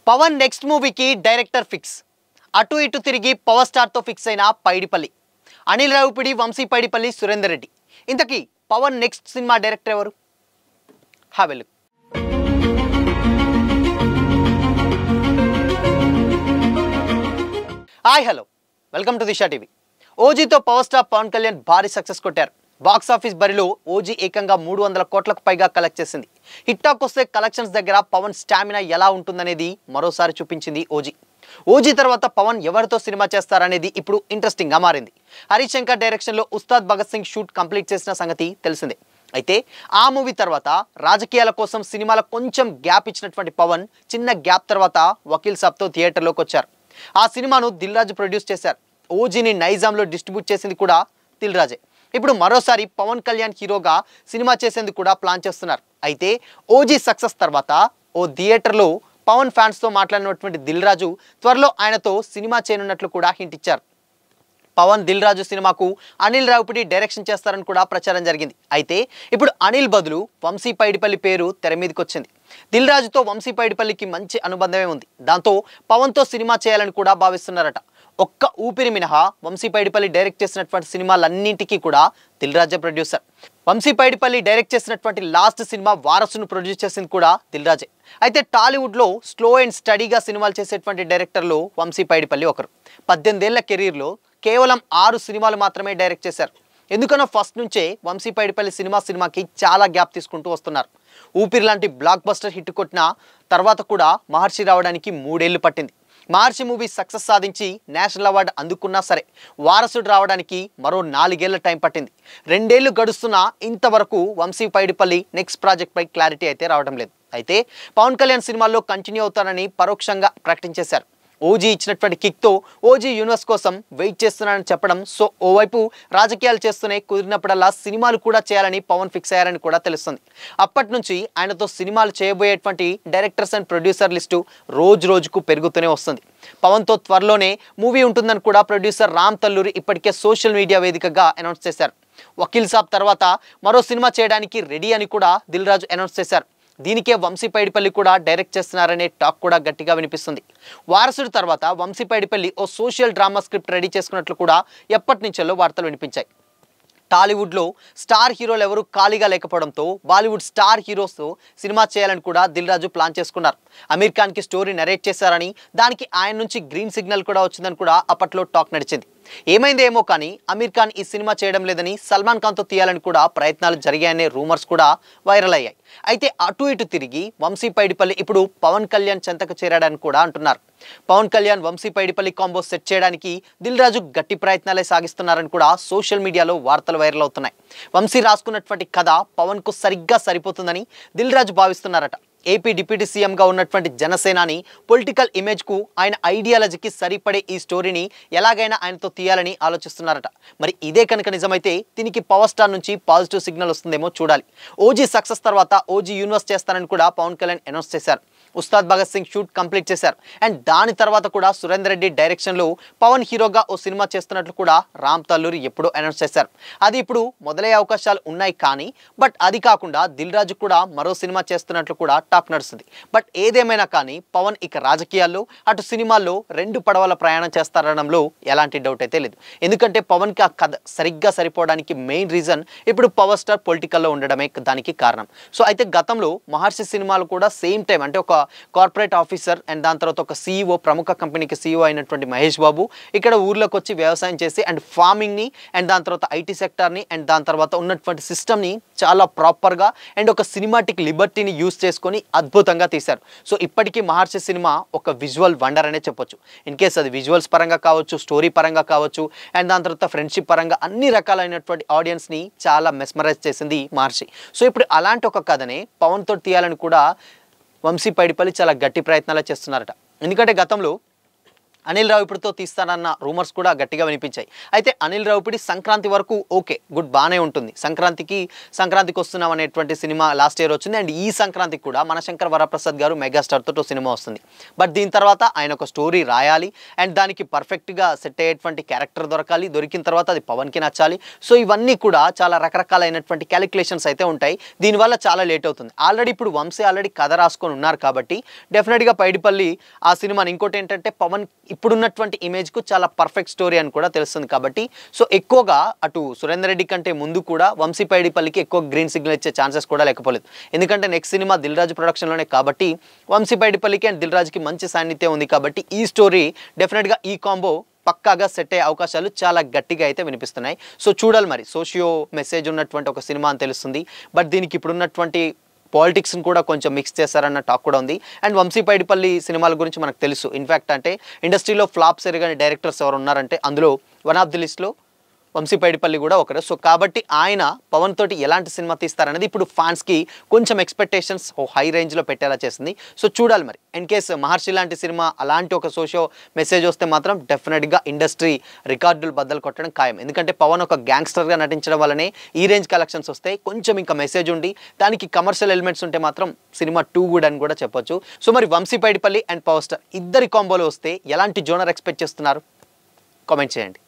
Pawan next మూవీకి director fix. అటు ఇటు తిరిగి పవర్ స్టార్తో ఫిక్స్ అయిన పైడిపల్లి, అనిల్ రావిపూడి, వంశీ పైడిపల్లి, సురేందర్ రెడ్డి. ఇంతకీ పవన్ నెక్స్ట్ సినిమా డైరెక్టర్ ఎవరు? Have a look. Hi hello, welcome to Disha TV. ఓజీతో పవర్ స్టార్ పవన్ కళ్యాణ్ భారీ సక్సెస్ కొట్టారు. బాక్స్ ఆఫీస్ బరిలో ఓజీ ఏకంగా 300 కోట్లకు పైగా కలెక్ట్ చేసింది. హిట్ టాక్ వస్తే కలెక్షన్స్ దగ్గర పవన్ స్టామినా ఎలా ఉంటుందనేది మరోసారి చూపించింది ఓజీ. ఓజీ తర్వాత పవన్ ఎవరితో సినిమా చేస్తారనేది ఇప్పుడు ఇంట్రెస్టింగ్గా మారింది. హరిశంకర్ డైరెక్షన్లో ఉస్తాద్ భగత్ సింగ్ షూట్ కంప్లీట్ చేసిన సంగతి తెలిసిందే. అయితే ఆ మూవీ తర్వాత రాజకీయాల కోసం సినిమాలో కొంచెం గ్యాప్ ఇచ్చినటువంటి పవన్ చిన్న గ్యాప్ తర్వాత వకీల్ సాబ్తో థియేటర్లోకి వచ్చారు. ఆ సినిమాను దిల్ రాజు ప్రొడ్యూస్ చేశారు. ఓజీని నైజాంలో డిస్ట్రిబ్యూట్ చేసింది కూడా దిల్ రాజే. ఇప్పుడు మరోసారి పవన్ కళ్యాణ్ హీరోగా సినిమా చేసేందుకు కూడా ప్లాన్ చేస్తున్నారు. అయితే ఓజీ సక్సెస్ తర్వాత ఓ థియేటర్లో పవన్ ఫ్యాన్స్తో మాట్లాడినటువంటి దిల్ రాజు త్వరలో ఆయనతో సినిమా చేయనున్నట్లు కూడా హింట్ ఇచ్చారు. పవన్ దిల్ రాజు సినిమాకు అనిల్ రావిపూడి డైరెక్షన్ చేస్తారని కూడా ప్రచారం జరిగింది. అయితే ఇప్పుడు అనిల్ బదులు వంశీ పైడిపల్లి పేరు తెర మీదకి వచ్చింది. దిల్ రాజుతో వంశీ పైడిపల్లికి మంచి అనుబంధమే ఉంది. దాంతో పవన్తో సినిమా చేయాలని కూడా భావిస్తున్నారట. ఒక్క ఊపిరి మినహా వంశీ పైడిపల్లి డైరెక్ట్ చేసినటువంటి సినిమాలన్నింటికీ కూడా దిల్ రాజే ప్రొడ్యూసర్. వంశీ పైడిపల్లి డైరెక్ట్ చేసినటువంటి లాస్ట్ సినిమా వారసును ప్రొడ్యూస్ చేసింది కూడా దిల్ రాజే. అయితే టాలీవుడ్లో స్లో అండ్ స్టడీగా సినిమాలు చేసేటువంటి డైరెక్టర్లు వంశీ పైడిపల్లి ఒకరు. 18 ఏళ్ల కెరీర్లో కేవలం 6 సినిమాలు మాత్రమే డైరెక్ట్ చేశారు. ఎందుకనో ఫస్ట్ నుంచే వంశీ పైడిపల్లి సినిమాకి చాలా గ్యాప్ తీసుకుంటూ వస్తున్నారు. ఊపిరి లాంటి బ్లాక్ బస్టర్ హిట్ కొట్టిన తర్వాత కూడా మహర్షి రావడానికి 3 ఏళ్లు పట్టింది. మహర్షి మూవీ సక్సెస్ సాధించి నేషనల్ అవార్డు అందుకున్నా సరే వారసుడు రావడానికి మరో 4 ఏళ్ల టైం పట్టింది. 2 ఏళ్లు గడుస్తున్నా ఇంతవరకు వంశీ పైడిపల్లి నెక్స్ట్ ప్రాజెక్ట్పై క్లారిటీ అయితే రావడం లేదు. అయితే పవన్ కళ్యాణ్ సినిమాల్లో కంటిన్యూ అవుతానని పరోక్షంగా ప్రకటించేశారు. ఓజీ ఇచ్చినటువంటి కిక్తో ఓజీ యూనివర్స్ కోసం వెయిట్ చేస్తున్నానని చెప్పడం. సో ఓవైపు రాజకీయాలు చేస్తూనే కుదిరినప్పుడల్లా సినిమాలు కూడా చేయాలని పవన్ ఫిక్స్ అయ్యారని కూడా తెలుస్తుంది. అప్పటి నుంచి ఆయనతో సినిమాలు చేయబోయేటువంటి డైరెక్టర్స్ అండ్ ప్రొడ్యూసర్ లిస్టు రోజుకు పెరుగుతూనే వస్తుంది. పవన్తో త్వరలోనే మూవీ ఉంటుందని కూడా ప్రొడ్యూసర్ రామ్ తల్లూరి ఇప్పటికే సోషల్ మీడియా వేదికగా అనౌన్స్ చేశారు. వకీల్ సాబ్ తర్వాత మరో సినిమా చేయడానికి రెడీ అని కూడా దిల్ రాజు అనౌన్స్ చేశారు. దీనికే వంశీ పైడిపల్లి కూడా డైరెక్ట్ చేస్తున్నారనే టాక్ కూడా గట్టిగా వినిపిస్తుంది. వారసుడు తర్వాత వంశీ పైడిపల్లి ఓ సోషల్ డ్రామా స్క్రిప్ట్ రెడీ చేసుకున్నట్లు కూడా ఎప్పటి నుంచో వార్తలు వినిపించాయి. టాలీవుడ్లో స్టార్ హీరోలు ఎవరు ఖాళీగా లేకపోవడంతో బాలీవుడ్ స్టార్ హీరోస్తో సినిమా చేయాలని కూడా దిల్ రాజు ప్లాన్ చేసుకున్నారు. అమీర్ ఖాన్కి స్టోరీ నరేట్ చేశారని, దానికి ఆయన నుంచి గ్రీన్ సిగ్నల్ కూడా వచ్చిందని కూడా అప్పట్లో టాక్ నడిచింది. ఏమైందేమో కానీ అమీర్ ఖాన్ ఈ సినిమా చేయడం లేదని, సల్మాన్ ఖాన్తో తీయాలని కూడా ప్రయత్నాలు జరిగాయనే రూమర్స్ కూడా వైరల్ అయ్యాయి. అయితే అటు ఇటు తిరిగి వంశీ పైడిపల్లి ఇప్పుడు పవన్ కళ్యాణ్ చెంతకు చేరాడని కూడా అంటున్నారు. పవన్ కళ్యాణ్ వంశీ పైడిపల్లి కాంబో సెట్ చేయడానికి దిల్ రాజు గట్టి ప్రయత్నాలే సాగిస్తున్నారని కూడా సోషల్ మీడియాలో వార్తలు వైరల్ అవుతున్నాయి. వంశీ రాసుకున్నటువంటి కథ పవన్కు సరిగ్గా సరిపోతుందని దిల్ రాజు భావిస్తున్నారట. ఏపీ డిప్యూటీ సీఎంగా ఉన్నటువంటి జనసేనాని పొలిటికల్ ఇమేజ్కు, ఆయన ఐడియాలజీకి సరిపడే ఈ స్టోరీని ఎలాగైనా ఆయనతో తీయాలని ఆలోచిస్తున్నారట. మరి ఇదే కనుక నిజమైతే దీనికి పవర్ స్టార్ నుంచి పాజిటివ్ సిగ్నల్ వస్తుందేమో చూడాలి. ఓజీ సక్సెస్ తర్వాత ఓజీ యూనివర్స్ చేస్తానని కూడా పవన్ కళ్యాణ్ అనౌన్స్ చేశారు. ఉస్తాద్ భగత్ సింగ్ షూట్ కంప్లీట్ చేశారు. అండ్ దాని తర్వాత కూడా సురేందర్ రెడ్డి డైరెక్షన్లో పవన్ హీరోగా ఓ సినిమా చేస్తున్నట్లు కూడా రామ్ తల్లూరి ఎప్పుడో అనౌన్స్ చేశారు. అది ఇప్పుడు మొదలయ్యే అవకాశాలు ఉన్నాయి. కానీ బట్ అది కాకుండా దిల్ రాజు కూడా మరో సినిమా చేస్తున్నట్లు కూడా టాక్ నడుస్తుంది. బట్ ఏదేమైనా కానీ పవన్ ఇక రాజకీయాల్లో అటు సినిమాల్లో 2 పడవల ప్రయాణం చేస్తారనడంలో ఎలాంటి డౌట్ అయితే లేదు. ఎందుకంటే పవన్కి ఆ కథ సరిగ్గా సరిపోవడానికి మెయిన్ రీజన్ ఇప్పుడు పవర్ స్టార్ పొలిటికల్లో ఉండడమే దానికి కారణం. సో అయితే గతంలో మహర్షి సినిమాలు కూడా సేమ్ టైం అంటే ఒక కార్పొరేట్ ఆఫీసర్ అండ్ దాని తర్వాత ఒక CEO, ప్రముఖ కంపెనీకి CEO అయినటువంటి మహేష్ బాబు ఇక్కడ ఊర్లోకి వచ్చి వ్యవసాయం చేసి అండ్ ఫార్మింగ్ని అండ్ దాని తర్వాత IT సెక్టార్ని అండ్ దాని తర్వాత ఉన్నటువంటి సిస్టమ్ని చాలా ప్రాపర్గా అండ్ ఒక సినిమాటిక్ లిబర్టీని యూజ్ చేసుకొని అద్భుతంగా తీశారు. సో ఇప్పటికీ మహర్షి సినిమా ఒక విజువల్ వండర్ అనే చెప్పొచ్చు. ఇన్ కేస్ అది విజువల్స్ పరంగా కావచ్చు, స్టోరీ పరంగా కావచ్చు అండ్ దాని తర్వాత ఫ్రెండ్షిప్ పరంగా అన్ని రకాలైనటువంటి ఆడియన్స్ని చాలా మెస్మరైజ్ చేసింది మహర్షి. సో ఇప్పుడు అలాంటి ఒక కథనే పవన్తో తీయాలని కూడా వంశీ పైడిపల్లి చాలా గట్టి ప్రయత్నాలు చేస్తున్నారట. ఎందుకంటే గతంలో అనిల్ రావిపూడితో తీస్తానన్న రూమర్స్ కూడా గట్టిగా వినిపించాయి. అయితే అనిల్ రావిపూడి సంక్రాంతి వరకు ఓకే గుడ్ బాగానే ఉంటుంది. సంక్రాంతికి వస్తున్నాం అనేటువంటి సినిమా లాస్ట్ ఇయర్ వచ్చింది. అండ్ ఈ సంక్రాంతికి కూడా మనశంకర్ వరప్రసాద్ గారు మెగాస్టార్తో సినిమా వస్తుంది. బట్ దీని తర్వాత ఆయన ఒక స్టోరీ రాయాలి అండ్ దానికి పర్ఫెక్ట్గా సెట్ అయ్యేటువంటి క్యారెక్టర్ దొరకాలి. దొరికిన తర్వాత అది పవన్కి నచ్చాలి. సో ఇవన్నీ కూడా చాలా రకరకాలైనటువంటి క్యాలిక్యులేషన్స్ అయితే ఉంటాయి. దీనివల్ల చాలా లేట్ అవుతుంది. ఆల్రెడీ ఇప్పుడు వంశీ ఆల్రెడీ కథ రాసుకొని ఉన్నారు కాబట్టి డెఫినెట్గా పైడిపల్లి ఆ సినిమాని, ఇంకోటి ఏంటంటే పవన్ ఇప్పుడున్నటువంటి ఇమేజ్కు చాలా పర్ఫెక్ట్ స్టోరీ అని కూడా తెలుస్తుంది. కాబట్టి సో ఎక్కువగా అటు సురేందర్ రెడ్డి కంటే ముందు కూడా వంశీ పైడిపల్లికి ఎక్కువ గ్రీన్ సిగ్నల్ ఇచ్చే ఛాన్సెస్ కూడా లేకపోలేదు. ఎందుకంటే నెక్స్ట్ సినిమా దిల్ రాజు ప్రొడక్షన్లోనే కాబట్టి వంశీ పైడిపల్లికి అండ్ దిల్ రాజుకి మంచి సాన్నిధ్యం ఉంది. కాబట్టి ఈ స్టోరీ డెఫినెట్గా ఈ కాంబో పక్కాగా సెట్ అయ్యే అవకాశాలు చాలా గట్టిగా అయితే వినిపిస్తున్నాయి. సో చూడాలి మరి. సోషియో మెసేజ్ ఉన్నటువంటి ఒక సినిమా అని తెలుస్తుంది. బట్ దీనికి ఇప్పుడున్నటువంటి పాలిటిక్స్ని కూడా కొంచెం మిక్స్ చేస్తారన్న టాక్ కూడా ఉంది. అండ్ వంశీ పైడిపల్లి సినిమాల గురించి మనకు తెలుసు. ఇన్ఫ్యాక్ట్ అంటే ఇండస్ట్రీలో ఫ్లాప్స్ ఎరగని డైరెక్టర్స్ ఎవరు ఉన్నారంటే అందులో వన్ ఆఫ్ ది లిస్ట్లో వంశీ పైడిపల్లి కూడా ఒకరు. సో కాబట్టి ఆయన పవన్ తోటి ఎలాంటి సినిమా తీస్తారనేది ఇప్పుడు ఫ్యాన్స్కి కొంచెం ఎక్స్పెక్టేషన్స్ హై రేంజ్లో పెట్టేలా చేసింది. సో చూడాలి మరి. ఇన్ కేస్ మహర్షి లాంటి సినిమా అలాంటి ఒక సోషియో మెసేజ్ వస్తే మాత్రం డెఫినెట్గా ఇండస్ట్రీ రికార్డులు బద్దలు కొట్టడం ఖాయం. ఎందుకంటే పవన్ ఒక గ్యాంగ్స్టర్గా నటించడం వల్లనే ఈ రేంజ్ కలెక్షన్స్ వస్తాయి. కొంచెం ఇంకా మెసేజ్ ఉండి దానికి కమర్షియల్ ఎలిమెంట్స్ ఉంటే మాత్రం సినిమా టూ గుడ్ అని కూడా చెప్పొచ్చు. సో మరి Vamsi Paidipally and power star ఇద్దరి కాంబోలో వస్తే ఎలాంటి జోనర్ ఎక్స్పెక్ట్ చేస్తున్నారు? కామెంట్ చేయండి.